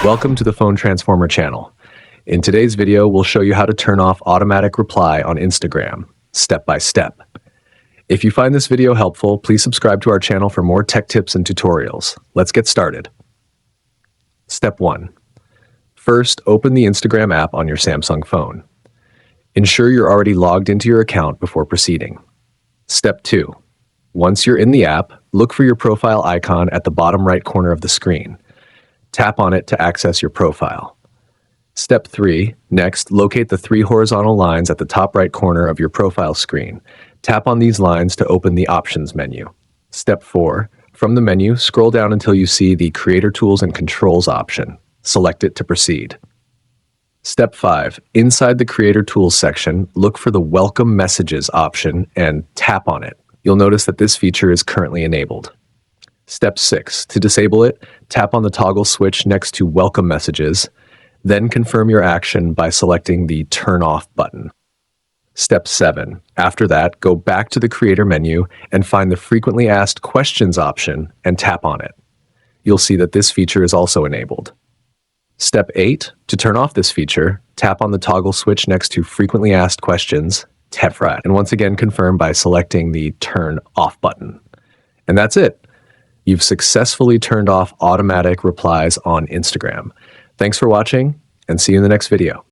Welcome to the Phone Transformer channel. In today's video, we'll show you how to turn off automatic reply on Instagram, step by step. If you find this video helpful, please subscribe to our channel for more tech tips and tutorials. Let's get started. Step 1. First, open the Instagram app on your Samsung phone. Ensure you're already logged into your account before proceeding. Step 2. Once you're in the app, look for your profile icon at the bottom right corner of the screen. Tap on it to access your profile. Step 3. Next, locate the 3 horizontal lines at the top right corner of your profile screen. Tap on these lines to open the Options menu. Step 4. From the menu, scroll down until you see the Creator Tools and Controls option. Select it to proceed. Step 5. Inside the Creator Tools section, look for the Welcome Messages option and tap on it. You'll notice that this feature is currently enabled. Step 6. To disable it, tap on the toggle switch next to Welcome Messages, then confirm your action by selecting the Turn Off button. Step 7. After that, go back to the Creator menu and find the Frequently Asked Questions option and tap on it. You'll see that this feature is also enabled. Step 8. To turn off this feature, tap on the toggle switch next to Frequently Asked Questions, tap that, and once again confirm by selecting the Turn Off button. And that's it. You've successfully turned off automatic replies on Instagram. Thanks for watching, and see you in the next video.